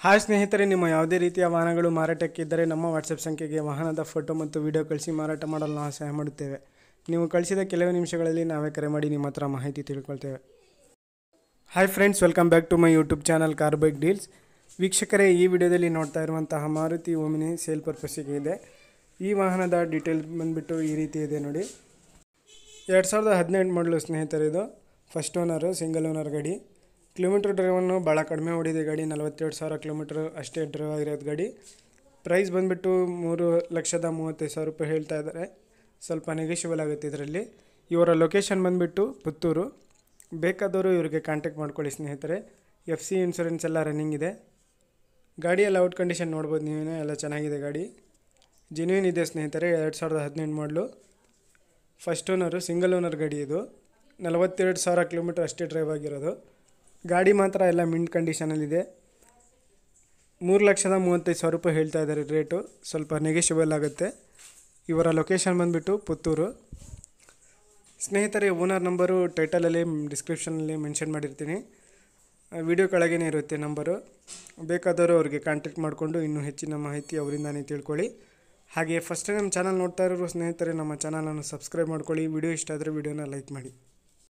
Hi ಸ್ನೇಹಿತರೆ, ನಿಮ್ಮ ಯಾವುದೇ ರೀತಿಯ ವಾಹನಗಳು ಮಾರಾಟಕ್ಕಿದ್ದರೆ ನಮ್ಮ ವಾಟ್ಸಪ್ ಸಂಖ್ಯೆಗೆ ವಾಹನದ ಫೋಟೋ ಮತ್ತು ವಿಡಿಯೋ ಕಳಿಸಿ ಮಾರಾಟ ಮಾಡಲು ನಾವು ಸಹಾಯ ಮಾಡುತ್ತೇವೆ. ನೀವು ಕಳಿಸಿದ ಕೆಲವೇ ನಿಮಿಷಗಳಲ್ಲಿ ನಾವೇ ಕರೆ ಮಾಡಿ ನಿಮ್ಮ ಹತ್ರ ಮಾಹಿತಿ ತಿಳ್ಕೊಳ್ತೇವೆ. Hi friends, welcome back to my YouTube channel car bike deals. ವೀಕ್ಷಕರೇ, ಈ ವಿಡಿಯೋದಲ್ಲಿ ನೋಡ್ತಾ ಇರುವಂತಹ ಮಾರುತಿ ಓಮಿನಿ ಸೇಲ್ ಪರ್ಪಸ್ಸಿಗೆ ಇದೆ. ಈ ವಾಹನದ ಡೀಟೇಲ್ ಬಂದುಬಿಟ್ಟು ಈ ರೀತಿ ಇದೆ ನೋಡಿ. 2018 ಮಾಡಲು ಸ್ನೇಹಿತರೆ, ಇದು ಫಸ್ಟ್ ಓನರು, ಸಿಂಗಲ್ ಓನರ್ ಗಾಡಿ. ಕಿಲೋಮೀಟ್ರ್ ಡ್ರೈವನ್ನು ಭಾಳ ಕಡಿಮೆ ಓಡಿದೆ ಗಾಡಿ. 47,000 ಕಿಲೋಮೀಟ್ರ್ ಅಷ್ಟೇ ಡ್ರೈವ್ ಆಗಿರೋದು ಗಾಡಿ. ಪ್ರೈಸ್ ಬಂದುಬಿಟ್ಟು 3,35,000 ರೂಪಾಯಿ ಹೇಳ್ತಾ ಇದ್ದಾರೆ. ಸ್ವಲ್ಪ ನೆಗೋಷಿಯಬಲ್ ಆಗುತ್ತೆ ಇದರಲ್ಲಿ. ಇವರ ಲೊಕೇಶನ್ ಬಂದುಬಿಟ್ಟು ಪುತ್ತೂರು. ಬೇಕಾದವರು ಇವರಿಗೆ ಕಾಂಟ್ಯಾಕ್ಟ್ ಮಾಡ್ಕೊಳ್ಳಿ ಸ್ನೇಹಿತರೆ. FC ಇನ್ಶೂರೆನ್ಸ್ ಎಲ್ಲ ರನ್ನಿಂಗ್ ಇದೆ. ಗಾಡಿ ಎಲ್ಲ ಔಟ್ ಕಂಡೀಷನ್ ನೋಡ್ಬೋದು ನೀವೇ, ಎಲ್ಲ ಚೆನ್ನಾಗಿದೆ ಗಾಡಿ. ಜೆನ್ಯೂನ್ ಇದೆ ಸ್ನೇಹಿತರೆ. 2018 ಮಾಡಲು, ಫಸ್ಟ್ ಓನರು, ಸಿಂಗಲ್ ಓನರ್ ಗಾಡಿ. ಇದು 42,000 ಕಿಲೋಮೀಟ್ರ್ ಅಷ್ಟೇ ಡ್ರೈವ್ ಆಗಿರೋದು. ಗಾಡಿ ಮಾತ್ರ ಎಲ್ಲ ಮಿಂಟ್ ಕಂಡೀಷನಲ್ಲಿದೆ. 3,35,000 ರೂಪಾಯಿ ಹೇಳ್ತಾ ಇದ್ದಾರೆ ರೇಟು. ಸ್ವಲ್ಪ ನೆಗೋಷಿಯಬಲ್ ಆಗುತ್ತೆ. ಇವರ ಲೊಕೇಶನ್ ಬಂದುಬಿಟ್ಟು ಪುತ್ತೂರು. ಸ್ನೇಹಿತರೆ, ಓನರ್ ನಂಬರು ಟೈಟಲಲ್ಲಿ ಡಿಸ್ಕ್ರಿಪ್ಷನಲ್ಲಿ ಮೆನ್ಷನ್ ಮಾಡಿರ್ತೀನಿ. ವಿಡಿಯೋ ಕೆಳಗೇ ಇರುತ್ತೆ ನಂಬರು. ಬೇಕಾದವರು ಅವ್ರಿಗೆ ಕಾಂಟ್ಯಾಕ್ಟ್ ಮಾಡಿಕೊಂಡು ಇನ್ನೂ ಹೆಚ್ಚಿನ ಮಾಹಿತಿ ಅವರಿಂದಾನೇ ತಿಳ್ಕೊಳ್ಳಿ. ಹಾಗೆ ಫಸ್ಟ್ ನಮ್ಮ ಚಾನಲ್ ನೋಡ್ತಾ ಇರೋರು ಸ್ನೇಹಿತರೆ, ನಮ್ಮ ಚಾನಲನ್ನು ಸಬ್ಸ್ಕ್ರೈಬ್ ಮಾಡ್ಕೊಳ್ಳಿ. ವಿಡಿಯೋ ಇಷ್ಟ ಆದರೆ ವಿಡಿಯೋನ ಲೈಕ್ ಮಾಡಿ.